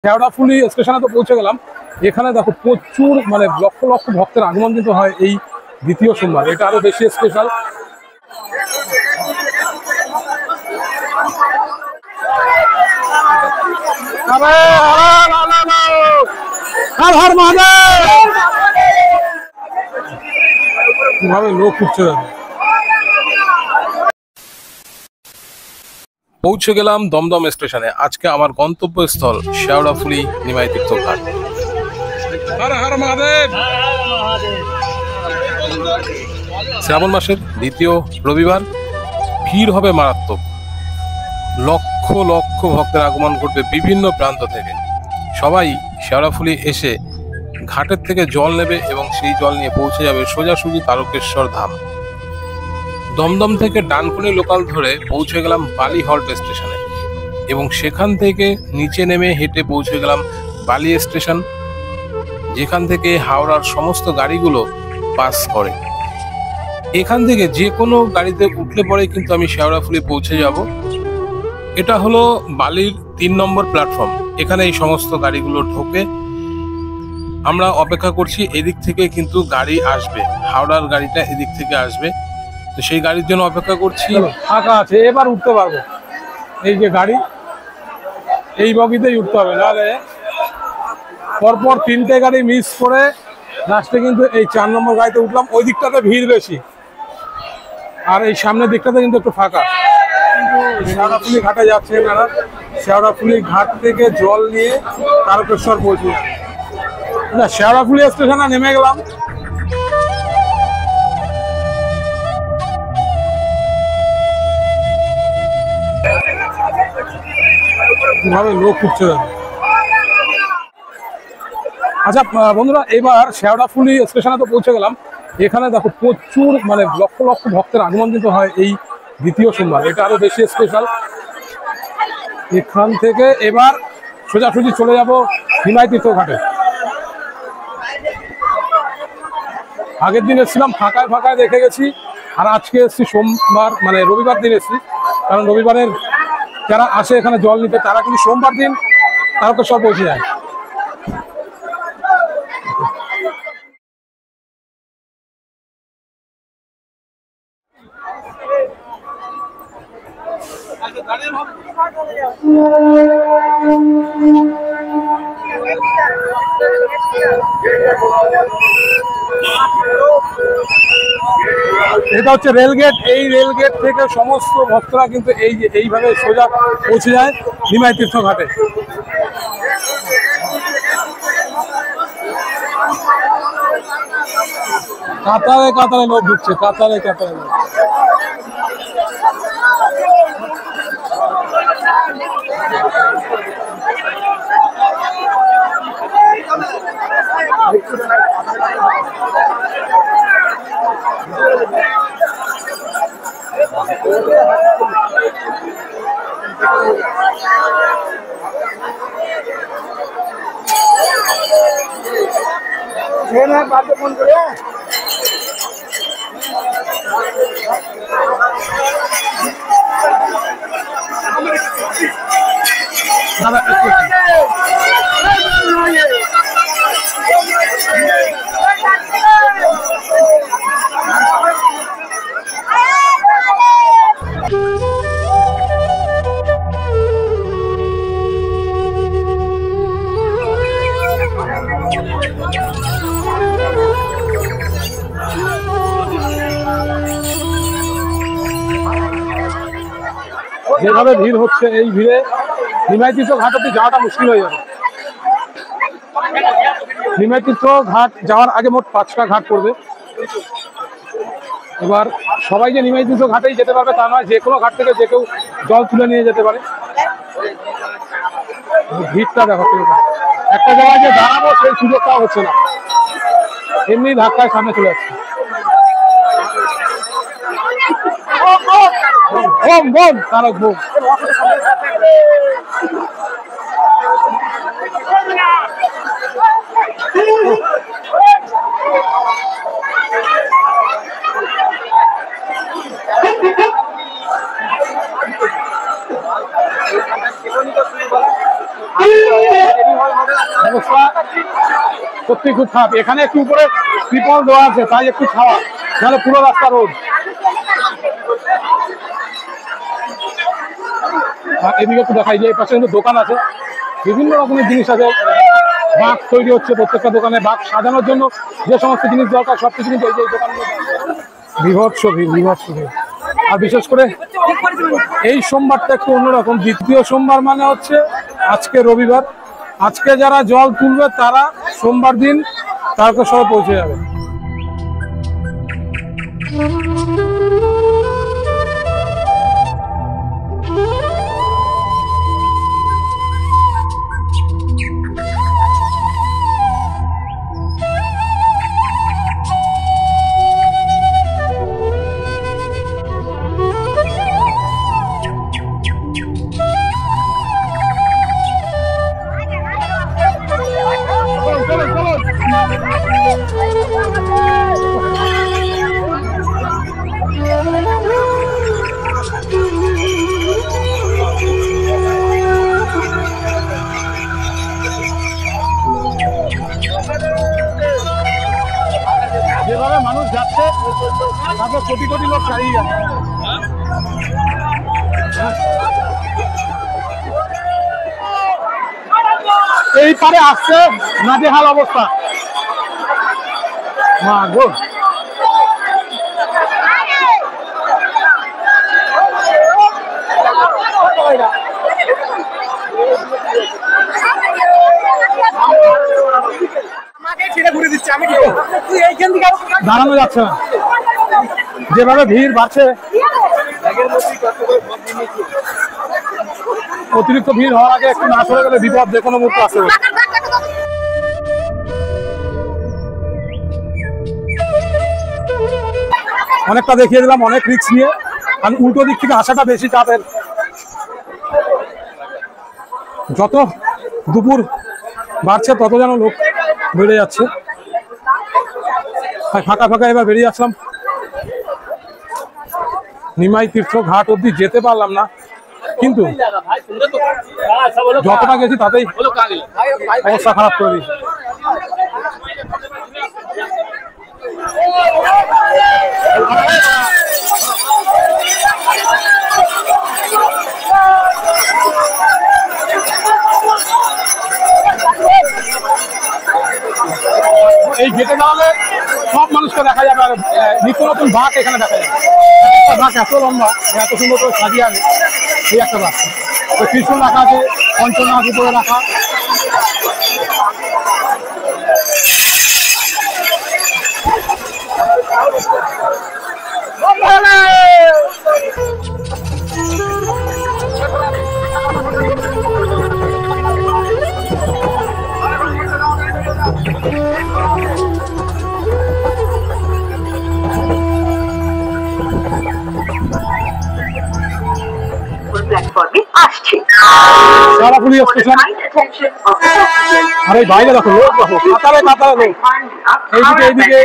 শেওড়াফুলি স্টেশনে তো পৌঁছে গেলাম। এখানে দেখো প্রচুর মানে লক্ষ লক্ষ ভক্তের আগমন কিন্তু হয় এই দ্বিতীয় সোমবার, এটা আরো বেশি স্পেশাল। কিভাবে লোক উঠছে দেখো। পৌঁছে গেলাম দমদম স্টেশনে। আজকে আমার গন্তব্যস্থল শেওড়াফুলি নিমাই তীর্থ ঘাট। হর হর মহাদেব। শ্রাবণ মাসের দ্বিতীয় রবিবার, ভিড় হবে মারাত্মক। লক্ষ লক্ষ ভক্তের আগমন ঘটবে বিভিন্ন প্রান্ত থেকে। সবাই শেওড়াফুলি এসে ঘাটের থেকে জল নেবে এবং সেই জল নিয়ে পৌঁছে যাবে সোজাসুজি তারকেশ্বর ধাম। দমদম থেকে ডানকুনি লোকাল ধরে পৌঁছে গেলাম বালি হল্ট স্টেশনে এবং সেখান থেকে নিচে নেমে হেঁটে পৌঁছে গেলাম বালি স্টেশন, যেখান থেকে হাওড়ার সমস্ত গাড়িগুলো পাস করে। এখান থেকে যে কোনো গাড়িতে উঠলে পরে কিন্তু আমি শেওড়াফুলি পৌঁছে যাব। এটা হলো বালির 3 নম্বর প্ল্যাটফর্ম। এখানে এই সমস্ত গাড়িগুলো ঢোকে। আমরা অপেক্ষা করছি, এদিক থেকে কিন্তু গাড়ি আসবে, হাওড়ার গাড়িটা এদিক থেকে আসবে, তো সেই গাড়ির জন্য অপেক্ষা করছি। ফাঁকা আছে, এবার উঠতে পারবো। এই যে গাড়ি, এই বগিতেই উঠতে হবে, নাহলে পরপর 3টে গাড়ি মিস করে লাস্টে কিন্তু এই 4 নম্বর গাড়িতে উঠলাম। ওই দিকটাতে ভিড় বেশি আর এই সামনের দিকটাতে কিন্তু একটু ফাঁকা। শেওড়াফুলি ঘাটে যাচ্ছে এনারা। শেওড়াফুলি ঘাট থেকে জল নিয়ে তারকেশ্বর পৌঁছে যাবে। শেওড়াফুলি স্টেশনে নেমে গেলাম। কিভাবে লোক উঠছে দেখো। আচ্ছা বন্ধুরা, এবার শেওড়াফুলি স্টেশনে তো পৌঁছে গেলাম। এখানে দেখো প্রচুর মানে লক্ষ লক্ষ ভক্তের আগমন কিন্তু হয় এই দ্বিতীয় সোমবার, এটা আরো বেশি স্পেশাল। এখান থেকে এবার সোজাসুজি চলে যাব নিমাই তীর্থ ঘাটে। আগের দিন এসেছিলাম, ফাঁকায় ফাঁকায় দেখে গেছি, আর আজকে এসেছি সোমবার মানে রবিবার দিন এসেছি। কারণ রবিবারের যারা আসে এখানে জল নিতে তারা কিন্তু সোমবার দিন তারকেশ্বর পৌঁছে যায়। এটা হচ্ছে রেলগেট। এই রেলগেট থেকে সমস্ত ভক্তরা কিন্তু এই যে এইভাবে সোজা পৌঁছে যায় নিমাই তীর্থ ঘাটে। কাতারে কাতারে লোক ঢুকছে, কাতারে কাতারে লোক। ফোন করে যেভাবে ভিড় হচ্ছে, এই ভিড়ে নিমাই তীর্থ ঘাট অব্দি যাওয়াটা মুশকিল হয়ে যাবে। নিমাই তীর্থ ঘাট যাওয়ার আগে মোট 5টা ঘাট পড়বে। এবার সবাই যে নিমাই তীর্থ ঘাটেই যেতে পারবে তা নয়, যে কোনো ঘাট থেকে যে কেউ জল তুলে নিয়ে যেতে পারে। ভিড়টা দেখো, একটা জায়গায় যে দাঁড়াবো সেই সুযোগটাও হচ্ছে না, এমনি ধাক্কায় সামনে চলে যাচ্ছে। Bomb bomb Tarak bomb. অবস্থা সত্যি খুব খারাপ। এখানে একটু উপরে ত্রিপল দেওয়া আছে, তাই একটু ছাওয়া, নাহলে পুরো রাস্তা রোদ। এদিকে একটু দেখাই যে এই পাশে কিন্তু দোকান আছে, বিভিন্ন রকমের জিনিস আছে। বাঘ তৈরি হচ্ছে, প্রত্যেকটা দোকানে বাঘ সাজানোর জন্য যে সমস্ত জিনিস দরকার সবকিছু কিন্তু এই যে দোকানগুলো। বিভৎস ভিড়, বিভৎস ভিড়। আর বিশেষ করে এই সোমবারটা একটু অন্যরকম। দ্বিতীয় সোমবার মানে হচ্ছে আজকে রবিবার, আজকে যারা জল তুলবে তারা সোমবার দিন তারকেশ্বরে পৌঁছে যাবে। যেভাবে মানুষ যাচ্ছে তাতে কোটি কোটি লোক ছাড়িয়ে যাচ্ছে। এই পারে আসছে নাজেহাল অবস্থা। মা গো, দাঁড়ানো যাচ্ছে না, যেভাবে ভিড় বাড়ছে। অতিরিক্ত ভিড় হওয়ার আগে একটু না সরে গেলে বিপদ যে কোনো মুহূর্তে আসতে পারে। অনেকটা দেখিয়ে দিলাম, অনেক রিস্ক নিয়ে। আর উল্টো দিক থেকে আসাটা বেশি চাপের। যত দুপুর বাড়ছে তত যেন লোক বেড়ে যাচ্ছে। ফাঁকা ফাঁকা এবার বেরিয়ে আসলাম। নিমাই তীর্থ ঘাট অব্দি যেতে পারলাম না, কিন্তু যতটা গেছি তাতেই অবস্থা খারাপ করে দিয়েছে। এই গেটে দাঁড়ালে সব মানুষকে দেখা যাবে। আর নিত্য নতুন বাঘ এখানে দেখা যাবে। একটা বাঘ এত লম্বা, এত সুন্দর করে সাজিয়ে আনে। এই একটা বাঘ, ত্রিশূল রাখা আছে, পঞ্চনাথ উপরে রাখা। প্ল্যাটফর্মে আসছে। শেওড়াফুলি স্টেশন। আর এই বাইরে দেখো লোক, দেখো কাতারে কাতারে লোক। এইদিকে এইদিকে